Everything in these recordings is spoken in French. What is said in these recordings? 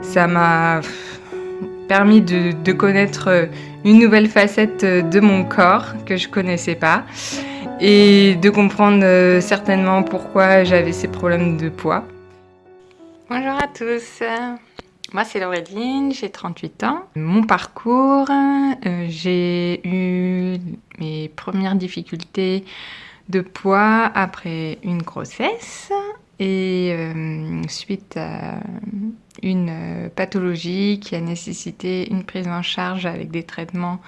Ça m'a permis de connaître une nouvelle facette de mon corps que je connaissais pas et de comprendre certainement pourquoi j'avais ces problèmes de poids. Bonjour à tous, moi c'est Laureline, j'ai 38 ans. Mon parcours, j'ai eu mes premières difficultés de poids après une grossesse et suite à une pathologie qui a nécessité une prise en charge avec des traitements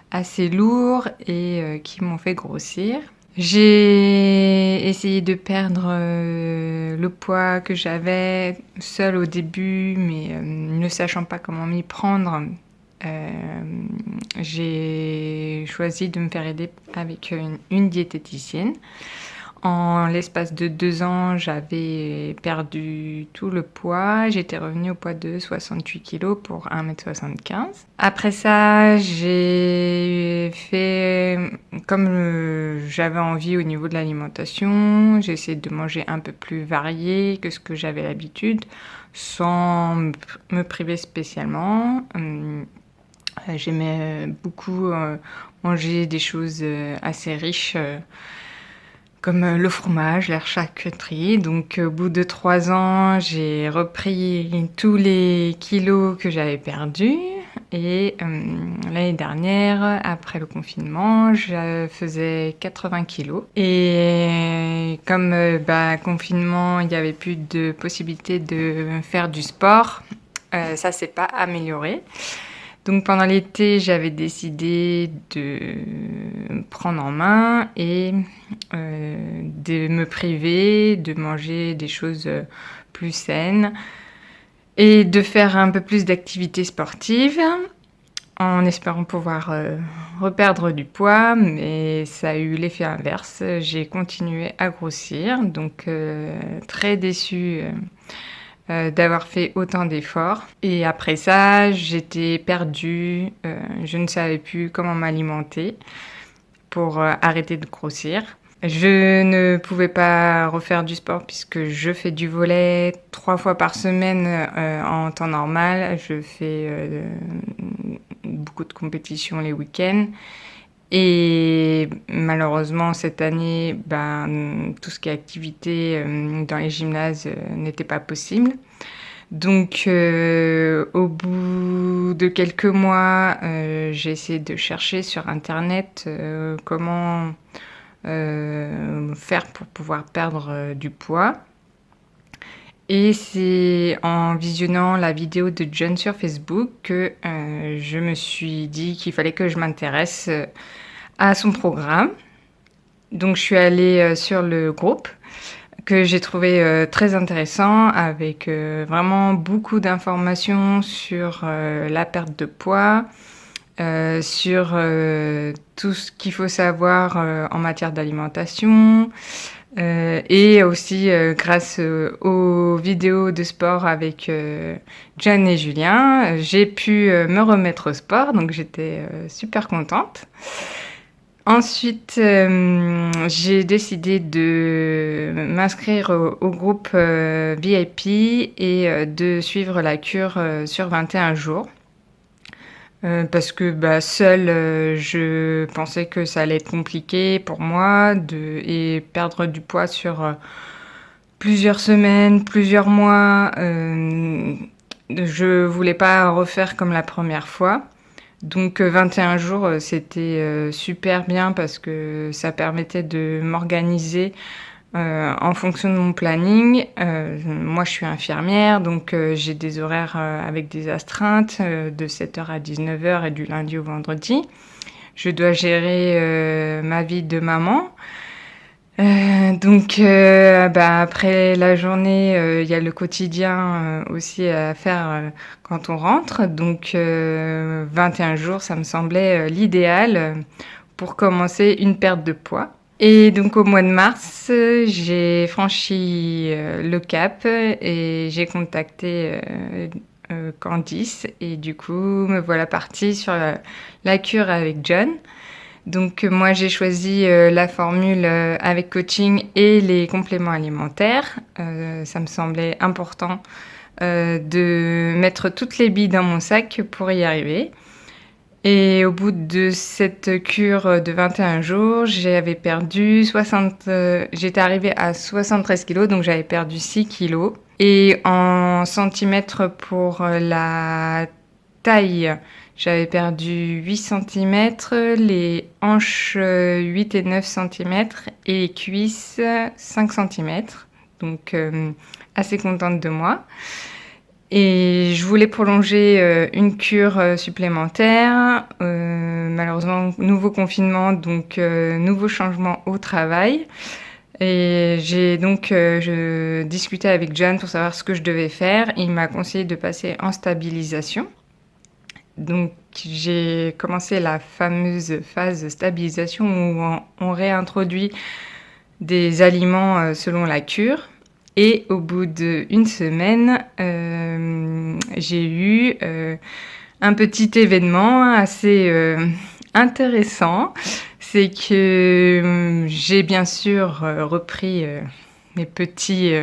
assez lourds et qui m'ont fait grossir. J'ai essayé de perdre le poids que j'avais seule au début, mais ne sachant pas comment m'y prendre, j'ai choisi de me faire aider avec une diététicienne. En l'espace de 2 ans, j'avais perdu tout le poids. J'étais revenue au poids de 68 kg pour 1,75 m. Après ça, j'ai fait comme j'avais envie au niveau de l'alimentation. J'ai essayé de manger un peu plus varié que ce que j'avais l'habitude, sans me priver spécialement. J'aimais beaucoup manger des choses assez riches, comme le fromage, la charcuterie. Donc au bout de 3 ans, j'ai repris tous les kilos que j'avais perdus. Et l'année dernière, après le confinement, je faisais 80 kilos. Et comme confinement, il n'y avait plus de possibilité de faire du sport, ça s'est pas amélioré. Donc pendant l'été, j'avais décidé de me prendre en main et de me priver, de manger des choses plus saines et de faire un peu plus d'activités sportives en espérant pouvoir reperdre du poids, mais ça a eu l'effet inverse. J'ai continué à grossir, donc très déçue d'avoir fait autant d'efforts. Et après ça, j'étais perdue, je ne savais plus comment m'alimenter pour arrêter de grossir. Je ne pouvais pas refaire du sport puisque je fais du volley 3 fois par semaine en temps normal. Je fais beaucoup de compétitions les week-ends. Et malheureusement, cette année, tout ce qui est activité dans les gymnases n'était pas possible. Donc, au bout de quelques mois, j'ai essayé de chercher sur Internet comment faire pour pouvoir perdre du poids. Et c'est en visionnant la vidéo de John sur Facebook que je me suis dit qu'il fallait que je m'intéresse à son programme. Donc je suis allée sur le groupe que j'ai trouvé très intéressant avec vraiment beaucoup d'informations sur la perte de poids, sur tout ce qu'il faut savoir en matière d'alimentation, et aussi grâce aux vidéos de sport avec John et Julien, j'ai pu me remettre au sport, donc j'étais super contente. Ensuite, j'ai décidé de m'inscrire au groupe VIP et de suivre la cure sur 21 jours. Parce que seule, je pensais que ça allait être compliqué pour moi et perdre du poids sur plusieurs semaines, plusieurs mois. Je voulais pas refaire comme la première fois. Donc 21 jours, c'était super bien parce que ça permettait de m'organiser en fonction de mon planning. Moi, je suis infirmière, donc j'ai des horaires avec des astreintes de 7h à 19h et du lundi au vendredi. Je dois gérer ma vie de maman. Donc après la journée, il y a le quotidien aussi à faire quand on rentre. Donc 21 jours, ça me semblait l'idéal pour commencer une perte de poids. Et donc au mois de mars, j'ai franchi le cap et j'ai contacté Candice. Et du coup, me voilà partie sur la cure avec John. Donc moi j'ai choisi la formule avec coaching et les compléments alimentaires. Ça me semblait important de mettre toutes les billes dans mon sac pour y arriver. Et au bout de cette cure de 21 jours, j'étais arrivée à 73 kilos, donc j'avais perdu 6 kilos. Et en centimètres pour la taille, j'avais perdu 8 centimètres, les hanches 8 et 9 centimètres et les cuisses 5 centimètres. Donc assez contente de moi. Et je voulais prolonger une cure supplémentaire. Malheureusement, nouveau confinement, donc nouveau changement au travail. Et j'ai donc discuté avec John pour savoir ce que je devais faire. Il m'a conseillé de passer en stabilisation. Donc j'ai commencé la fameuse phase de stabilisation où on réintroduit des aliments selon la cure. Et au bout d'une semaine, j'ai eu un petit événement assez intéressant. C'est que j'ai bien sûr repris mes petites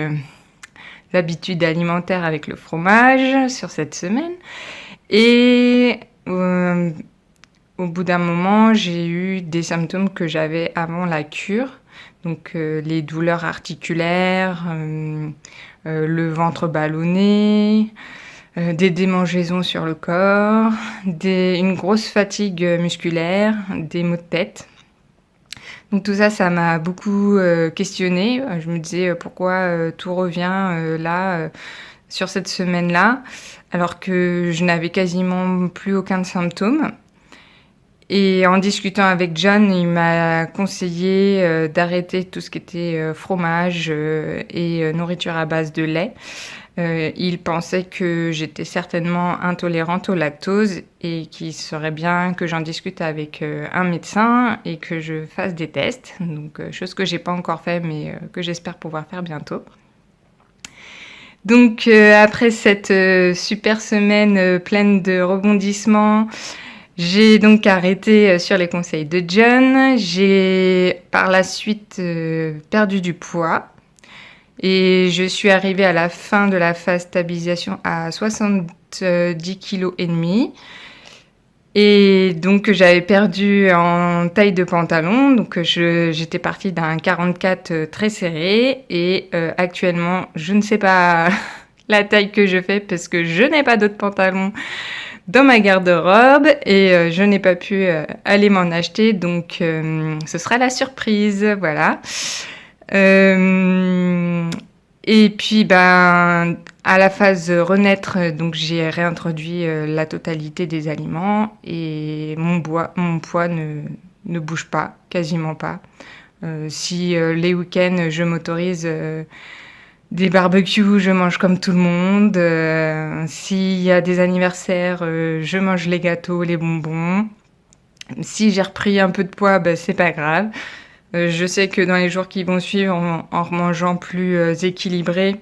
habitudes alimentaires avec le fromage sur cette semaine. Et au bout d'un moment, j'ai eu des symptômes que j'avais avant la cure. Donc les douleurs articulaires, le ventre ballonné, des démangeaisons sur le corps, une grosse fatigue musculaire, des maux de tête. Donc tout ça, ça m'a beaucoup questionnée. Je me disais pourquoi tout revient là sur cette semaine-là, alors que je n'avais quasiment plus aucun symptôme. Et en discutant avec John, il m'a conseillé d'arrêter tout ce qui était fromage et nourriture à base de lait. Il pensait que j'étais certainement intolérante au lactose et qu'il serait bien que j'en discute avec un médecin et que je fasse des tests. Donc, chose que j'ai pas encore fait, mais que j'espère pouvoir faire bientôt. Donc, après cette super semaine pleine de rebondissements, j'ai donc arrêté sur les conseils de John. J'ai par la suite perdu du poids. Et je suis arrivée à la fin de la phase stabilisation à 70 kg et demi. Et donc j'avais perdu en taille de pantalon. Donc j'étais partie d'un 44 très serré. Et actuellement, je ne sais pas la taille que je fais parce que je n'ai pas d'autres pantalons dans ma garde-robe et je n'ai pas pu aller m'en acheter. Donc ce sera la surprise, voilà. Et puis à la phase renaître, donc j'ai réintroduit la totalité des aliments et mon poids ne bouge pas, quasiment pas. Si les week-ends je m'autorise des barbecues, je mange comme tout le monde. S'il y a des anniversaires, je mange les gâteaux, les bonbons. Si j'ai repris un peu de poids, c'est pas grave. Je sais que dans les jours qui vont suivre, en mangeant plus équilibré,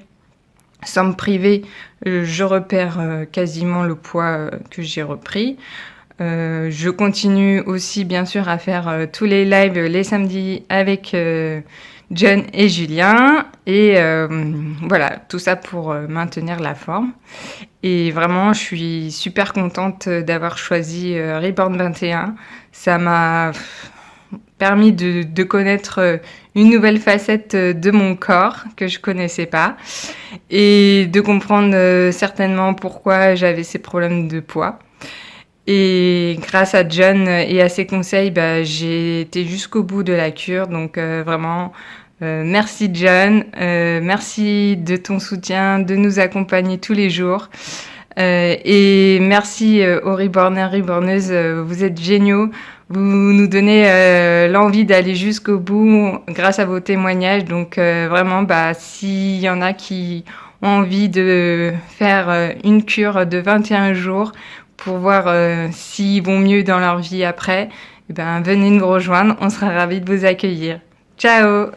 sans me priver, je repère quasiment le poids que j'ai repris. Je continue aussi bien sûr à faire tous les lives les samedis avec John et Julien. Et voilà, tout ça pour maintenir la forme. Et vraiment, je suis super contente d'avoir choisi Reborn 21. Ça m'a permis de connaître une nouvelle facette de mon corps que je connaissais pas et de comprendre certainement pourquoi j'avais ces problèmes de poids. Et grâce à John et à ses conseils, j'ai été jusqu'au bout de la cure. Donc vraiment, merci John, merci de ton soutien, de nous accompagner tous les jours. Et merci aux Reborners, Reborneuses, vous êtes géniaux. Vous nous donnez l'envie d'aller jusqu'au bout grâce à vos témoignages. Donc vraiment, s'il y en a qui ont envie de faire une cure de 21 jours pour voir s'ils vont mieux dans leur vie après, venez nous rejoindre, on sera ravis de vous accueillir. Ciao!